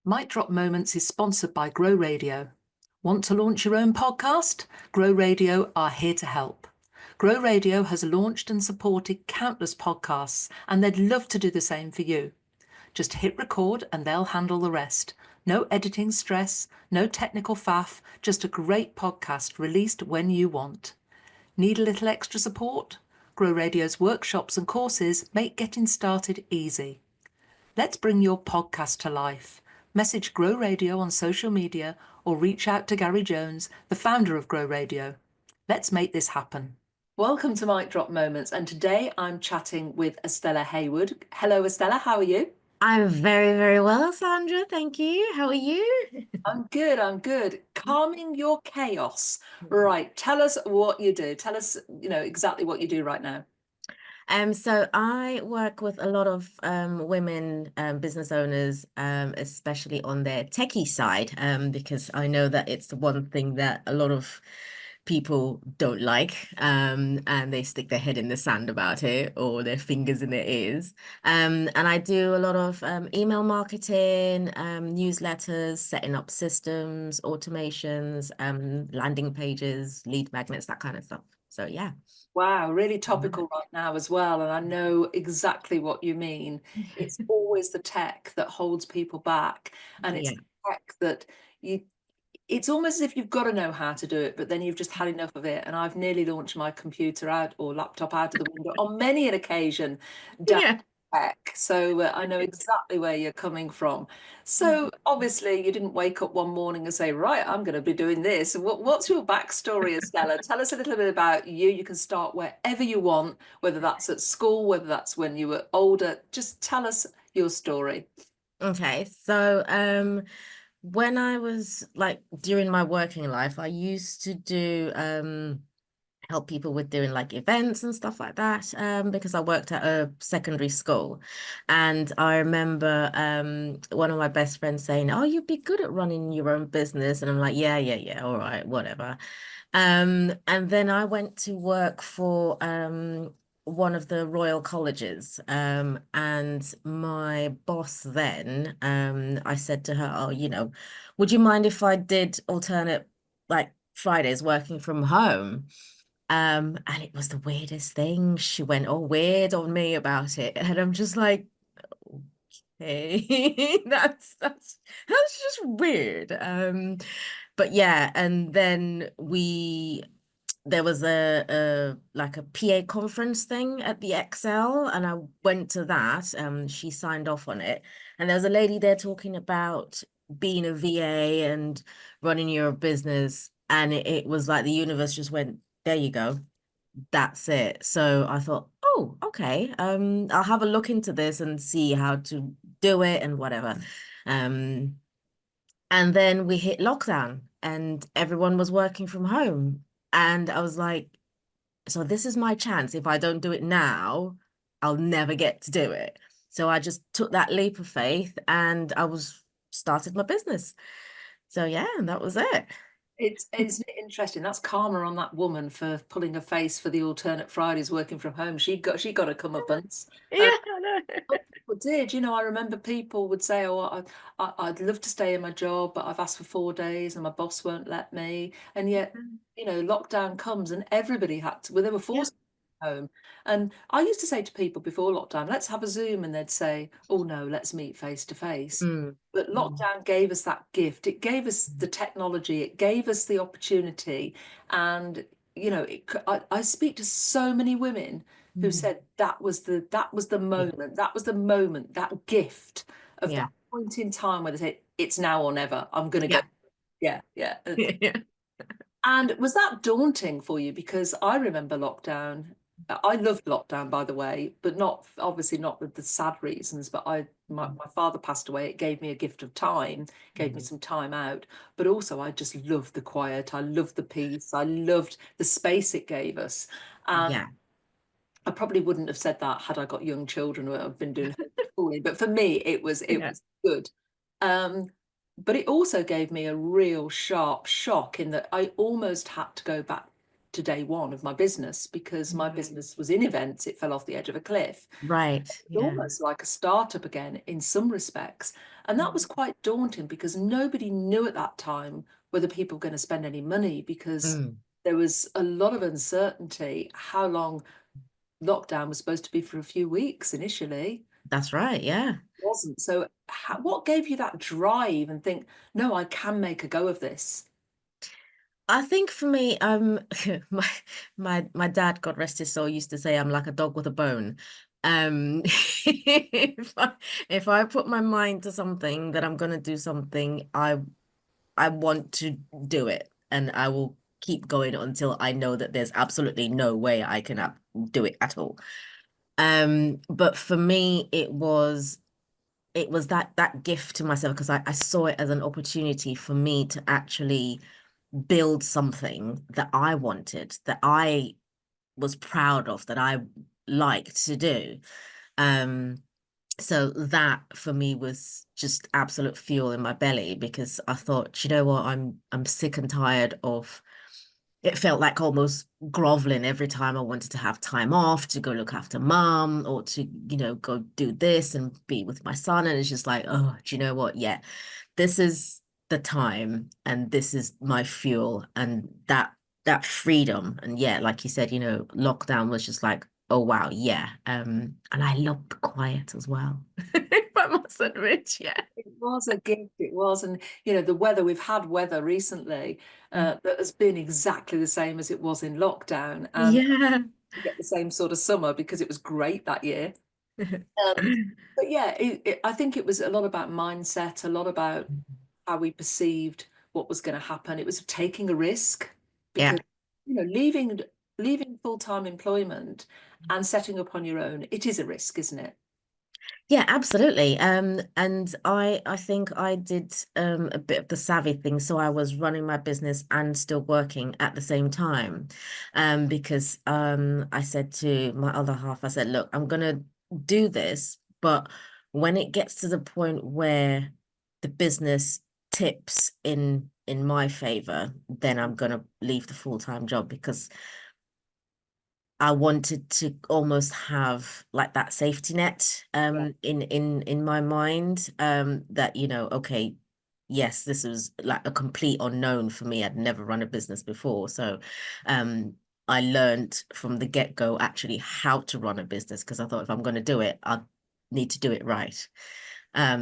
Mic Drop Moments is sponsored by Grow Radio. Want to launch your own podcast? Grow Radio are here to help. Grow Radio has launched and supported countless podcasts, and they'd love to do the same for you. Just hit record and they'll handle the rest. No editing stress, no technical faff, just a great podcast released when you want. Need a little extra support? Grow Radio's workshops and courses make getting started easy. Let's bring your podcast to life. Message Grow Radio on social media or reach out to Gary Jones, the founder of Grow Radio. Let's make this happen. Welcome to Mic Drop Moments, and today I'm chatting with Estella Hayward. Hello, Estella, how are you? I'm very, very well, Sandra. Thank you. How are you? I'm good. Calming your chaos. Right, tell us what you do. Tell us, exactly what you do right now. So I work with a lot of women business owners, especially on their techie side, because I know that it's the one thing that a lot of people don't like, and they stick their head in the sand about it or their fingers in their ears. And I do a lot of email marketing, newsletters, setting up systems, automations, landing pages, lead magnets, that kind of stuff. So yeah. Wow, really topical right now as well. And I know exactly what you mean. It's always the tech that holds people back. And it's the tech that it's almost as if you've got to know how to do it, but then you've just had enough of it. And I've nearly launched my computer out or laptop out of the window on many an occasion. Tech. So I know exactly where you're coming from. So obviously you didn't wake up one morning and say, right, I'm going to be doing this. What's your backstory, Estella? Tell us a little bit about you. You can start wherever you want, whether that's at school, whether that's when you were older. Just tell us your story. Okay, so when I was like during my working life, I used to do help people with doing like events and stuff like that, because I worked at a secondary school. And I remember one of my best friends saying, oh, you'd be good at running your own business. And I'm like, yeah, all right, whatever. And then I went to work for one of the Royal Colleges, and my boss then, I said to her, oh, would you mind if I did alternate like Fridays working from home? And it was the weirdest thing. She went all weird on me about it. And I'm just like, okay, that's just weird. But yeah, and then there was a like a PA conference thing at the Excel, and I went to that. She signed off on it, and there was a lady there talking about being a VA and running your business, and it was like the universe just went, there you go, that's it. So I thought, oh, okay, I'll have a look into this and see how to do it and whatever. And then we hit lockdown and everyone was working from home. And I was like, so this is my chance. If I don't do it now, I'll never get to do it. So I just took that leap of faith and started my business. So yeah, and that was it. It's interesting. That's karma on that woman for pulling a face for the alternate Fridays working from home. She got a comeuppance. Yeah, I know. People did. I remember people would say, "Oh, I'd love to stay in my job, but I've asked for 4 days and my boss won't let me." And yet, lockdown comes and everybody had to. Well, they were forced home. And I used to say to people before lockdown, let's have a Zoom, and they'd say, oh no, let's meet face to face. But lockdown gave us that gift. It gave us the technology, it gave us the opportunity. And I speak to so many women who said that was the moment, that gift of that point in time where they say, it's now or never, I'm gonna go. Yeah. And was that daunting for you? Because I remember lockdown. I loved lockdown, by the way, but obviously not with the sad reasons. But my father passed away. It gave me a gift of time, gave me some time out. But also, I just loved the quiet. I loved the peace. I loved the space it gave us. I probably wouldn't have said that had I got young children who have been doing homeschooling. But for me, it was good. But it also gave me a real sharp shock in that I almost had to go back to day one of my business because my business was in events. It fell off the edge of a cliff. Right. Almost like a startup again in some respects. And that was quite daunting because nobody knew at that time whether people were going to spend any money, because Mm, there was a lot of uncertainty how long lockdown was supposed to be. For a few weeks initially. that's right. Yeah. It wasn't. So what gave you that drive and think, no, I can make a go of this? I think for me, my my dad, God rest his soul, used to say I'm like a dog with a bone. If I put my mind to something that I'm gonna do something, I want to do it, and I will keep going until I know that there's absolutely no way I can do it at all. But for me, it was that gift to myself because I saw it as an opportunity for me to actually build something that I wanted, that I was proud of, that I liked to do. Um, so that for me was just absolute fuel in my belly because I thought, you know what, I'm sick and tired of it. Felt like almost groveling every time I wanted to have time off to go look after mom or to, go do this and be with my son. And it's just like, oh, do you know what? Yeah, this is the time and this is my fuel and that freedom. And yeah, like you said, lockdown was just like, oh wow, yeah. And I loved the quiet as well. If I must admit, yeah. It was a gift, it was. And, the weather, we've had weather recently that has been exactly the same as it was in lockdown. And Yeah. we get the same sort of summer because it was great that year. But yeah, I think it was a lot about mindset, a lot about how we perceived what was going to happen. It was taking a risk Yeah. because, leaving full-time employment and setting up on your own, it is a risk, isn't it? Yeah, absolutely. And I think I did a bit of the savvy thing. So I was running my business and still working at the same time. Because I said to my other half, I said, look, I'm gonna do this, but when it gets to the point where the business tips in my favor, then I'm gonna leave the full-time job because I wanted to almost have like that safety net Yeah. in my mind that okay, yes, this was like a complete unknown for me. I'd never run a business before, so I learned from the get-go actually how to run a business because I thought if I'm going to do it, I need to do it right.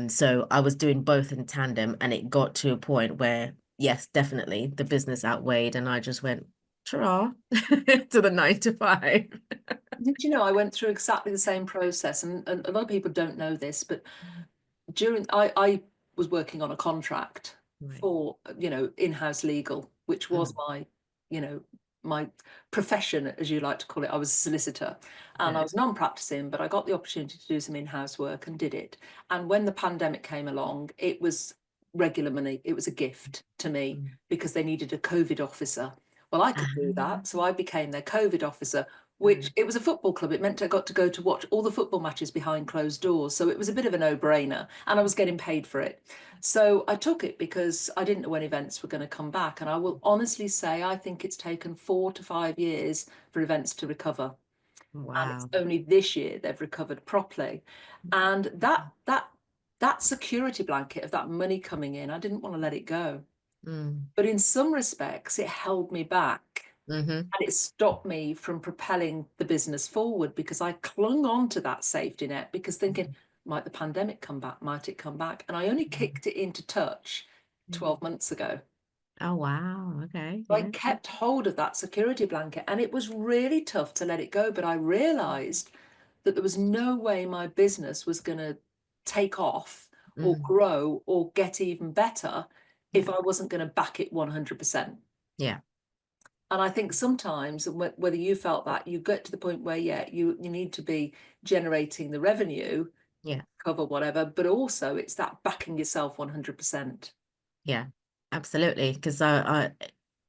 So I was doing both in tandem, and it got to a point where yes, definitely the business outweighed, and I just went ta to the 9 to 5. Did you know I went through exactly the same process? And a lot of people don't know this, but I was working on a contract Right. for, in-house legal, which was Mm, you know, my profession, as you like to call it. I was a solicitor and I yeah. was non-practicing, but I got the opportunity to do some in-house work and did it. And when the pandemic came along, it was regular money. It was a gift to me Mm. because they needed a COVID officer. Well, I could do Ah, that. So I became their COVID officer, which mm, it was a football club. It meant I got to go to watch all the football matches behind closed doors. So it was a bit of a no-brainer and I was getting paid for it. So I took it because I didn't know when events were going to come back. And I will honestly say, I think it's taken 4 to 5 years for events to recover. And it's wow. only this year they've recovered properly. And that security blanket of that money coming in, I didn't want to let it go. Mm, But in some respects, it held me back. mm-hmm, And it stopped me from propelling the business forward because I clung on to that safety net because thinking, might the pandemic come back? Might it come back? And I only kicked it into touch mm. 12 months ago. Oh, wow. Okay. I Yeah. kept hold of that security blanket and it was really tough to let it go. But I realized that there was no way my business was going to take off or Mm, grow or get even better if yeah. I wasn't going to back it 100%. Yeah. And I think sometimes, whether you felt that, you get to the point where, yeah, you need to be generating the revenue, Yeah. cover whatever, but also it's that backing yourself 100%. Yeah. Absolutely. Because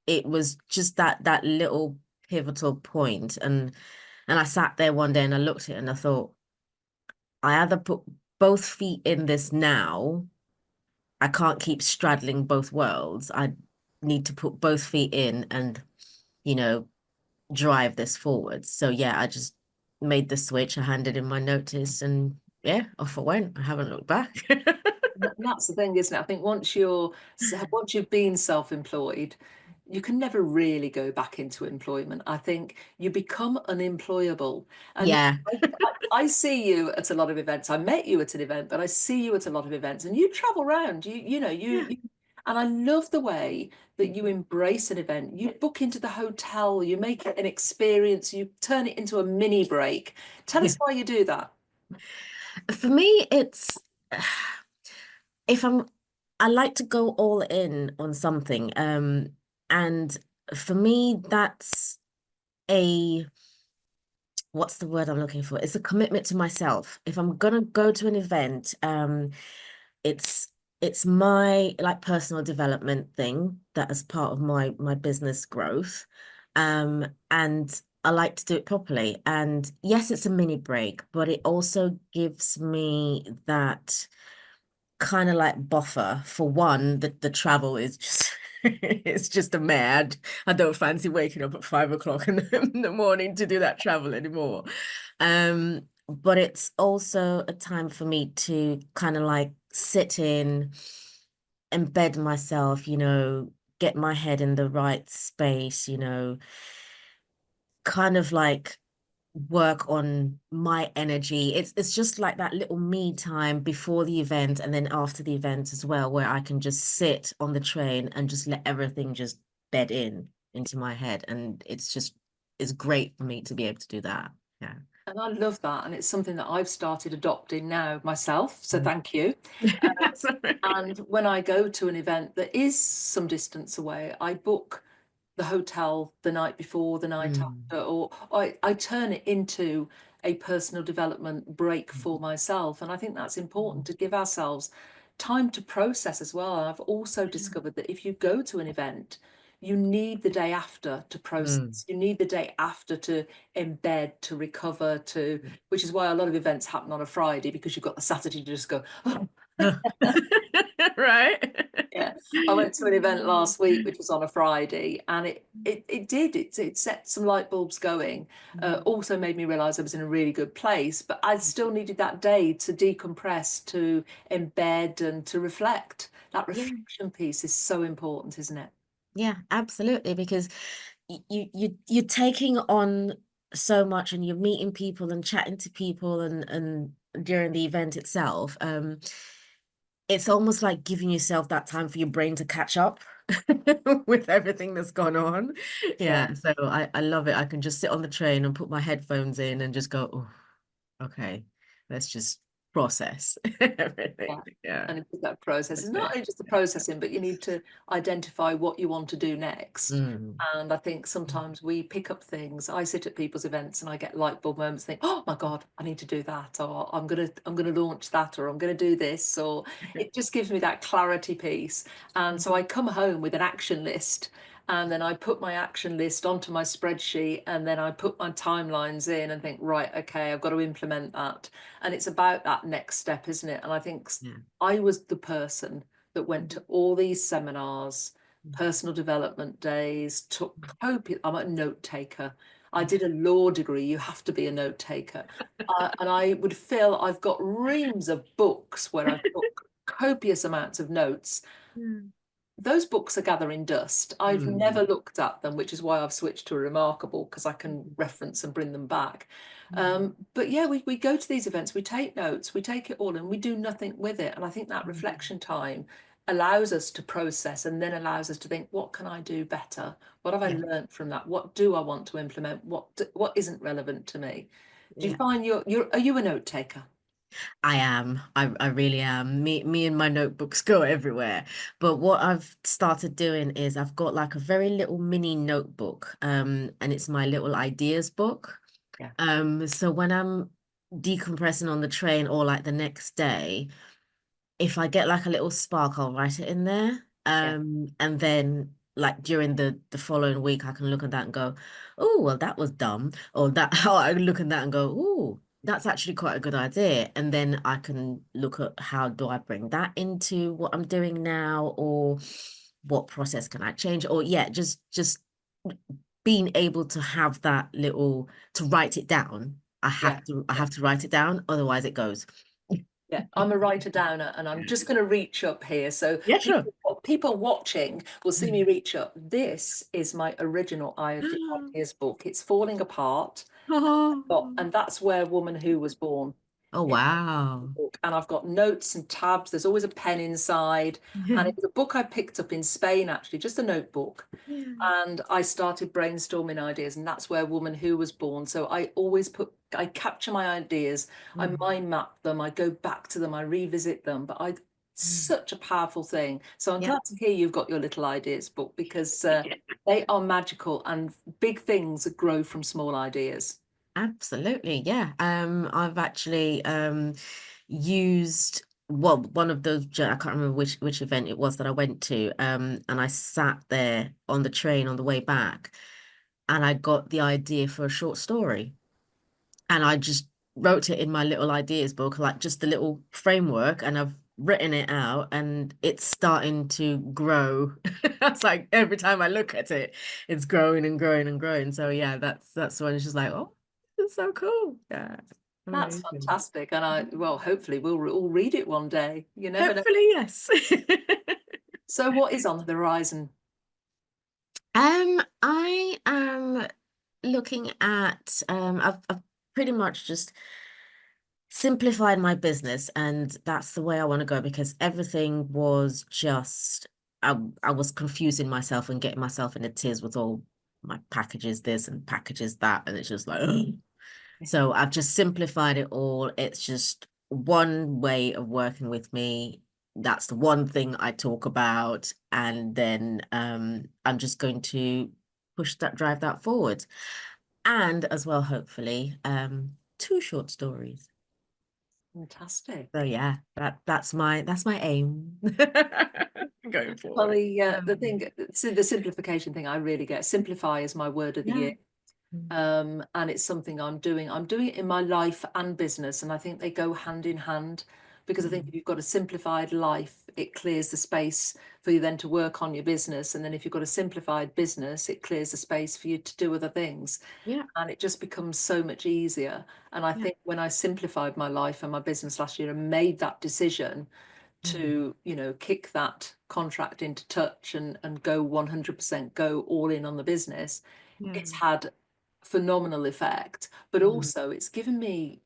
it was just that little pivotal point, and I sat there one day and I looked at it and I thought, I either put both feet in this now. I can't keep straddling both worlds. I need to put both feet in and, you know, drive this forward. So yeah, I just made the switch. I handed in my notice and yeah, off I went. I haven't looked back. That's the thing, isn't it? I think once you've been self-employed, you can never really go back into employment. I think you become unemployable. And Yeah. I see you at a lot of events. I met you at an event, but I see you at a lot of events, and you travel around. And I love the way that you embrace an event. You book into the hotel, you make it an experience, you turn it into a mini break. Tell us why you do that. For me, it's if I like to go all in on something. And for me, that's a what's the word I'm looking for? It's a commitment to myself. If I'm gonna go to an event, it's it's my like personal development thing that is part of my business growth. And I like to do it properly. And yes, it's a mini break, but it also gives me that kind of like buffer. For one, the travel is just it's just a mad. I don't fancy waking up at 5 o'clock in the morning to do that travel anymore. But it's also a time for me to kind of like sit in, embed myself, get my head in the right space, kind of like work on my energy. It's just like that little me time before the event and then after the event as well, where I can just sit on the train and just let everything just bed in into my head. And it's great for me to be able to do that. Yeah. And I love that. And it's something that I've started adopting now myself. So Mm. thank you. Sorry. And when I go to an event that is some distance away, I book the hotel the night before, the night Mm. after, or I turn it into a personal development break for myself. And I think that's important Mm. to give ourselves time to process as well. I've also discovered that if you go to an event, you need the day after to Mm. process. You need the day after to embed, to recover, which is why a lot of events happen on a Friday, because you've got the Saturday to just go, oh. Right. Yeah, I went to an event last week, which was on a Friday, and it set some light bulbs going. Also made me realize I was in a really good place, but I still needed that day to decompress, to embed, and to reflect. That Yeah. reflection piece is so important, isn't it? Yeah, absolutely. Because you're taking on so much and you're meeting people and chatting to people and during the event itself. It's almost like giving yourself that time for your brain to catch up with everything that's gone on. Yeah. Yeah, so I love it. I can just sit on the train and put my headphones in and just go, oh, okay, let's just process everything. Yeah. Yeah. And it's that process. It's not Okay. only just the processing, but you need to identify what you want to do next. Mm. And I think sometimes we pick up things. I sit at people's events and I get light bulb moments, think, oh my God, I need to do that, or I'm gonna launch that, or I'm gonna do this, or it just gives me that clarity piece. And so I come home with an action list. And then I put my action list onto my spreadsheet, and then I put my timelines in and think, right, okay, I've got to implement that. And it's about that next step, isn't it? And I think Yeah. I was the person that went to all these seminars, personal development days, took copious. I'm a note taker. I did a law degree. You have to be a note taker. And I would feel I've got reams of books where I've took copious amounts of notes. Mm. Those books are gathering dust. I've never Mm. looked at them, which is why I've switched to a Remarkable, because I can reference and bring them back. But yeah, we go to these events, we take notes, we take it all, and we do nothing with it. And I think that reflection time allows us to process, and then allows us to think, what can I do better? What have I Yeah. learned from that? What do I want to implement? What isn't relevant to me? Do you Yeah. find are you a note taker? I am. I really am. Me and my notebooks go everywhere. But what I've started doing is I've got like a very little mini notebook, and it's my little ideas book. Yeah, So when I'm decompressing on the train or like the next day, if I get like a little spark, I'll write it in there. yeah, And then like during the following week, I can look at that and go, oh, well, that was dumb. Or that how I look at that and go, oh, that's actually quite a good idea. And then I can look at how do I bring that into what I'm doing now, or what process can I change? Or yeah, just being able to have that little to write it down. I yeah. have to write it down, otherwise it goes. Yeah, I'm a writer downer, and I'm just going to reach up here. So Yeah, sure. people watching will see me reach up. This is my original ideas book. It's falling apart, Oh, and that's where Woman Who was born. oh wow. Book, and I've got notes and tabs. There's always a pen inside, and it was a book I picked up in Spain, actually, just a notebook. Yeah. And I started brainstorming ideas, and that's where Woman Who was born. So I capture my ideas, I mind map them, I go back to them, I revisit them. But such a powerful thing. So I'm Yeah. glad to hear you've got your little ideas book, because they are magical, and big things grow from small ideas. Absolutely, yeah. I've actually used, well, one of those, I can't remember which event it was that I went to, and I sat there on the train on the way back, and I got the idea for a short story, and I just wrote it in my little ideas book, like just a little framework, and I've written it out, and it's starting to grow. It's like every time I look at it, it's growing and growing and growing. So yeah, that's when it's just like, oh, it's so cool. Yeah, That's amazing. fantastic. And well, hopefully we'll all read it one day. You never know. Hopefully, yes. So what is on the horizon? I am looking at I've pretty much just simplified my business, and that's the way I want to go, because everything was just I was confusing myself and getting myself in a tears with all my packages this and packages that, and it's just like ugh. So I've just simplified it all. It's just one way of working with me. That's the one thing I talk about, and then I'm just going to drive that forward, and as well, hopefully, two short stories. So Fantastic. yeah, that's my aim going Well, forward. the simplification thing, I really get. Simplify is my word of the Yeah. year. And it's something I'm doing. I'm doing it in my life and business, and I think they go hand in hand, because I think if you've got a simplified life, it clears the space for you then to work on your business, and then if you've got a simplified business, it clears the space for you to do other things, Yeah. and it just becomes so much easier. And I Yeah. think when I simplified my life and my business last year and made that decision to, kick that contract into touch and go 100%, go all in on the business, Yeah. it's had phenomenal effect. But Mm. also it's given me,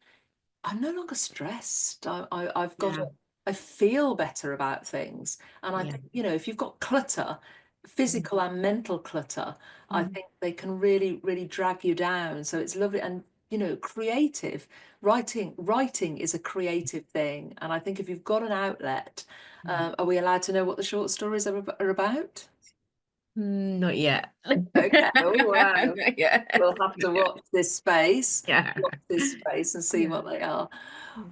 I'm no longer stressed. I've got Yeah. I feel better about things. And I Yeah. think, if you've got clutter, Mm. physical and mental clutter, I Mm. think they can really, really drag you down. So it's lovely. And, creative writing is a creative thing. And I think if you've got an outlet, Mm. are we allowed to know what the short stories are about? Not yet. Okay. Oh, wow. Not yet. We'll have to Yeah. watch this space and see Yeah. what they are.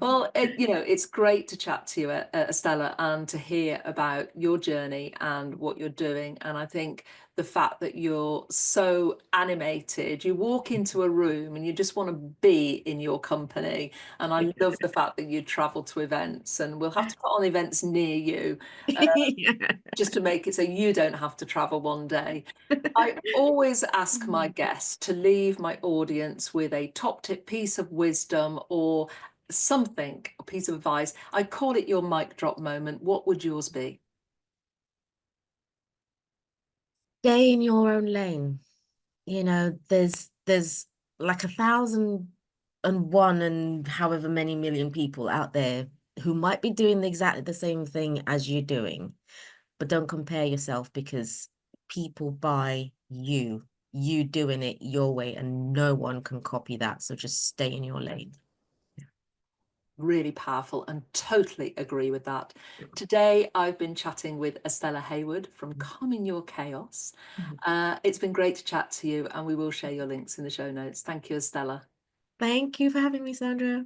Well, it's great to chat to you, Estella, and to hear about your journey and what you're doing. And I think the fact that you're so animated, you walk into a room and you just want to be in your company. And I love the fact that you travel to events, and we'll have to put on events near you, Yeah. just to make it so you don't have to travel one day. I always ask my Mm. guests to leave my audience with a top tip piece of wisdom or something, a piece of advice. I call it your mic drop moment. What would yours be? Stay in your own lane. There's like 1,001 and however many million people out there who might be doing exactly the same thing as you're doing, but don't compare yourself, because people buy you doing it your way, and no one can copy that. So just stay in your lane. Really powerful, and totally agree with that. Today, I've been chatting with Estella Hayward from Calming Your Chaos. It's been great to chat to you, and we will share your links in the show notes. Thank you, Estella. Thank you for having me, Sandra.